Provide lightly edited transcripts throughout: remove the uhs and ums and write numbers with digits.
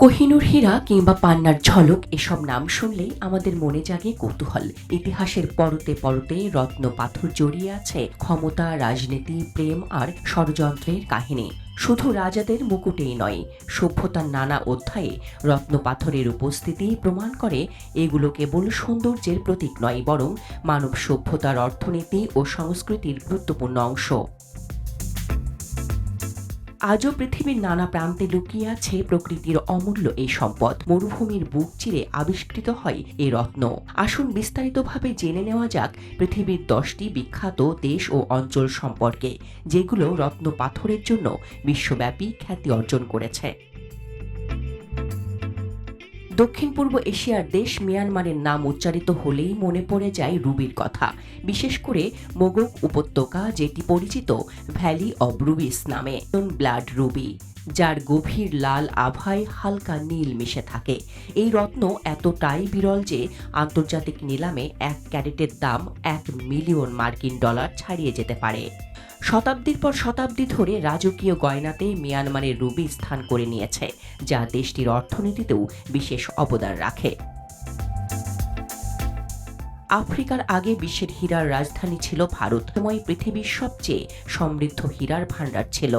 কোহিনূর হীরা কিংবা পান্নার ঝলক এসব নাম শুনলেই আমাদের মনে জাগে কৌতূহল। ইতিহাসের পরতে পরতে রত্ন পাথর জড়িয়ে আছে ক্ষমতা, রাজনীতি, প্রেম আর ষড়যন্ত্রের কাহিনী। শুধু রাজাদের মুকুটেই নয়, সভ্যতার নানা অধ্যায়ে রত্ন পাথরের উপস্থিতি প্রমাণ করে এগুলো কেবল সৌন্দর্যের প্রতীক নয়, বরং মানব সভ্যতার অর্থনীতি ও সংস্কৃতির গুরুত্বপূর্ণ অংশ। আজও পৃথিবীর নানা প্রান্তে লুকিয়ে আছে প্রকৃতির অমূল্য এই সম্পদ। মরুভূমির বুক চিরে আবিষ্কৃত হয় এই রত্ন। আসুন বিস্তারিতভাবে জেনে নেওয়া যাক পৃথিবীর 10টি বিখ্যাত দেশ ও অঞ্চল সম্পর্কে, যেগুলো রত্ন পাথরের জন্য বিশ্বব্যাপী খ্যাতি অর্জন করেছে। দক্ষিণ পূর্ব এশিয়ার দেশ মিয়ানমারের নাম উচ্চারিত হলেই মনে পড়ে যায় রুবির কথা, বিশেষ করে মোগক উপত্যকা, যেটি পরিচিত ভ্যালি অব রুবিস নামে। ব্লাড রুবি, যার গভীর লাল আভায় হালকা নীল মিশে থাকে। এই রত্ন এতটাই বিরল যে আন্তর্জাতিক নিলামে 1 ক্যারেটের দাম $1 মিলিয়ন ছাড়িয়ে যেতে পারে। শতাব্দীর পর শতাব্দী ধরে রাজকীয় গয়নাতে মিয়ানমারের রুবি স্থান করে নিয়েছে, যা দেশটির অর্থনীতিতেও বিশেষ অবদান রাখে। আফ্রিকার আগে বিশ্বের হীরার রাজধানী ছিল ভারত। সময় পৃথিবীর সবচেয়ে সমৃদ্ধ হীরার ভাণ্ডার ছিল।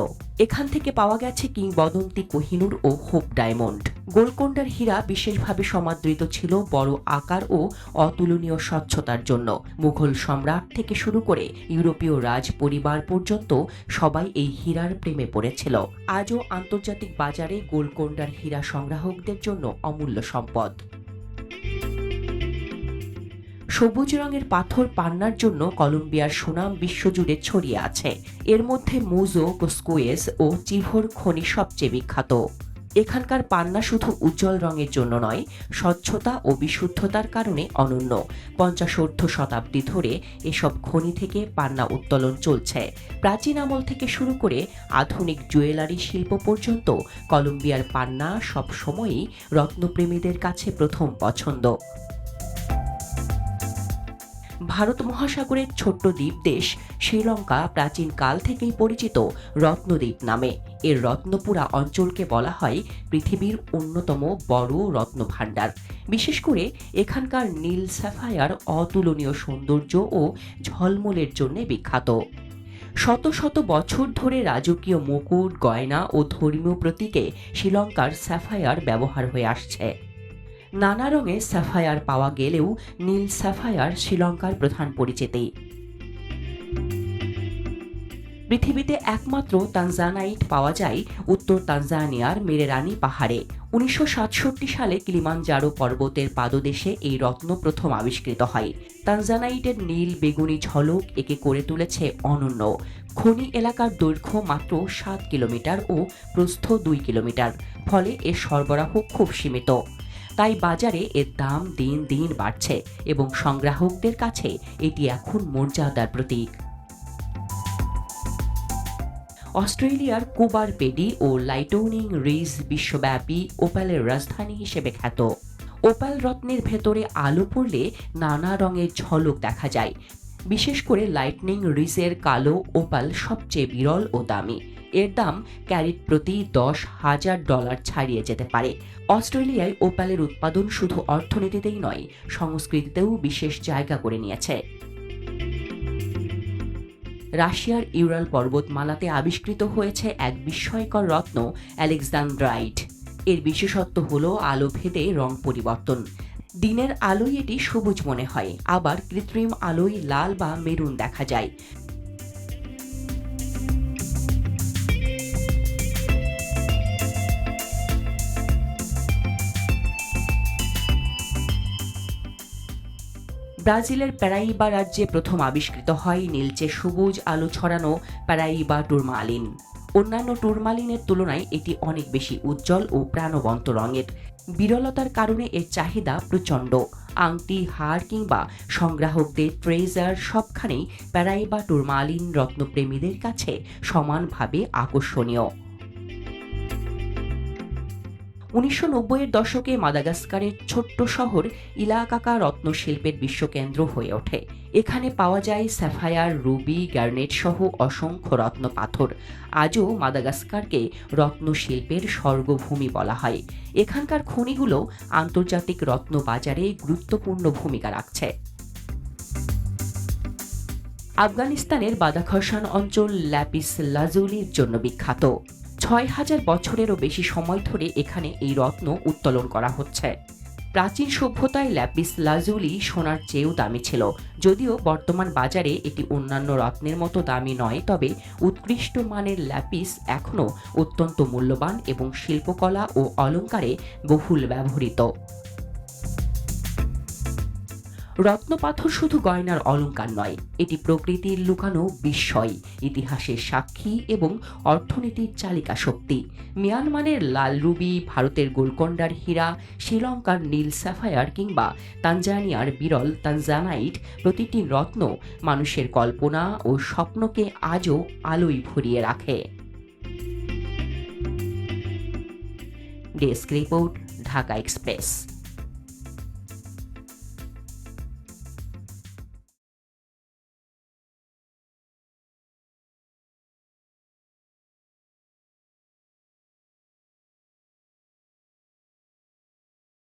এখান থেকে পাওয়া গেছে কিংবদন্তি কোহিনূর ও হোপ ডায়মন্ড। গোলকোন্ডার হীরা বিশেষভাবে সমাদৃত ছিল বড় আকার ও অতুলনীয় স্বচ্ছতার জন্য। মুঘল সম্রাট থেকে শুরু করে ইউরোপীয় রাজ পরিবার পর্যন্ত সবাই এই হীরার প্রেমে পড়েছিল। আজও আন্তর্জাতিক বাজারে গোলকোন্ডার হীরা সংগ্রাহকদের জন্য অমূল্য সম্পদ। সবুজ রঙের পাথর পান্নার জন্য কলম্বিয়ার সুনাম বিশ্বজুড়ে ছড়িয়ে আছে। এর মধ্যে মুজো, কোস্কুয়েস ও চিভোর খনি সবচেয়ে বিখ্যাত। এখানকার পান্না শুধু উজ্জ্বল রঙের জন্য নয়, স্বচ্ছতা ও বিশুদ্ধতার কারণে অনন্য। 50 শতাব্দী ধরে এসব খনি থেকে পান্না উত্তোলন চলছে। প্রাচীন আমল থেকে শুরু করে আধুনিক জুয়েলারি শিল্প পর্যন্ত কলম্বিয়ার পান্না সবসময়ই রত্নপ্রেমীদের কাছে প্রথম পছন্দ। ভারত মহাসাগরের ছোট্ট দ্বীপ দেশ শ্রীলঙ্কা প্রাচীন কাল থেকেই পরিচিত রত্নদ্বীপ নামে। এর রত্নপুরা অঞ্চলকে বলা হয় পৃথিবীর অন্যতম বড় রত্ন ভাণ্ডার। বিশেষ করে এখানকার নীল স্যাফায়ার অতুলনীয় সৌন্দর্য ও ঝলমলের জন্য বিখ্যাত। শত শত বছর ধরে রাজকীয় মুকুট, গয়না ও ধর্মীয় প্রতীকে শ্রীলঙ্কার স্যাফায়ার ব্যবহার হয়ে আসছে। নানা রঙে স্যাফায়ার পাওয়া গেলেও নীল স্যাফায়ার শ্রীলঙ্কার প্রধান পরিচিতি। পৃথিবীতে একমাত্র তানজানাইট পাওয়া যায় উত্তর তানজানিয়ার মেরেরানি পাহাড়ে। 1967 সালে কিলিমানজারো পর্বতের পাদদেশে এই রত্ন প্রথম আবিষ্কৃত হয়। তানজানাইটের নীল বেগুনি ঝলক একে করে তুলেছে অনন্য। খনি এলাকার দৈর্ঘ্য মাত্র 7 কিলোমিটার ও প্রস্থ 2 কিলোমিটার, ফলে এর সরবরাহ খুব সীমিত। তাই বাজারে এর দাম দিন দিন বাড়ছে এবং সংগ্রাহকদের কাছে এটি এখন মর্যাদার প্রতীক। অস্ট্রেলিয়ার কুবার পেডি ও লাইটনিং রিজ বিশ্বব্যাপী ওপালের রাজধানী হিসেবে খ্যাত। ওপাল রত্নের ভেতরে আলো পড়লে নানা রঙের ঝলক দেখা যায়। বিশেষ করে লাইটনিং রিজের কালো ওপাল সবচেয়ে বিরল ও দামি। এর দাম ক্যারেট প্রতি $10,000 ছাড়িয়ে যেতে পারে। অস্ট্রেলিয়ায় ওপালের উৎপাদন শুধু অর্থনীতিতেই নয়, সংস্কৃতিতেও বিশেষ জায়গা করে নিয়েছে। রাশিয়ার ইউরাল পর্বতমালাতে আবিষ্কৃত হয়েছে এক বিস্ময়কর রত্ন, আলেকজান্ড্রাইট। এর বিশেষত্ব হলো আলো ভেদে রং পরিবর্তন। দিনের আলোয় এটি সবুজ মনে হয়, আবার কৃত্রিম আলোয় লাল বা মেরুন দেখা যায়। ব্রাজিলের প্যারাইবা রাজ্যে প্রথম আবিষ্কৃত হয় নীলচে সবুজ আলো ছড়ানো প্যারাইবা টুরমালিন। অন্যান্য টুরমালিনের তুলনায় এটি অনেক বেশি উজ্জ্বল ও প্রাণবন্ত রঙের। বিরলতার কারণে এর চাহিদা প্রচণ্ড। আংটি, হার কিংবা সংগ্রাহকদের ট্রেজার সবখানেই প্যারাইবা টুরমালিন রত্নপ্রেমীদের কাছে সমানভাবে আকর্ষণীয়। ১৯৯০-এর দশকে মাদাগাস্কারের ছোট্ট শহর ইলাকাকা রত্নশিল্পের বিশ্বকেন্দ্র হয়ে ওঠে। এখানে পাওয়া যায় স্যাফায়ার, রুবি, গার্নেট সহ অসংখ্য রত্ন পাথর। আজও মাদাগাস্কারকে রত্নশিল্পের স্বর্গভূমি বলা হয়। এখানকার খনিগুলো আন্তর্জাতিক রত্ন বাজারে গুরুত্বপূর্ণ ভূমিকা রাখছে। আফগানিস্তানের বাদাখশান অঞ্চল ল্যাপিস লাজুলির জন্য বিখ্যাত। ৬,০০০ বছরেরও বেশি সময় ধরে এখানে এই রত্ন উত্তোলন করা হচ্ছে। প্রাচীন সভ্যতায় ল্যাপিস লাজুলি সোনার চেয়েও দামি ছিল। যদিও বর্তমান বাজারে এটি অন্যান্য রত্নের মতো দামি নয়, তবে উৎকৃষ্ট মানের ল্যাপিস এখনও অত্যন্ত মূল্যবান এবং শিল্পকলা ও অলংকারে বহুল ব্যবহৃত। রত্নপাথর শুধু গয়নার অলংকার নয়, এটি প্রকৃতির লুকানো বিস্ময়, ইতিহাসের সাক্ষী এবং অর্থনীতির চালিকা শক্তি। মিয়ানমারের লাল রুবি, ভারতের গোলকোন্ডার হীরা, শ্রীলঙ্কার নীল স্যাফায়ার কিংবা তানজানিয়ার বিরল তানজানাইট, প্রতিটি রত্ন মানুষের কল্পনা ও স্বপ্নকে আজও আলোয় ভরিয়ে রাখে। Desk report, Dhaka express.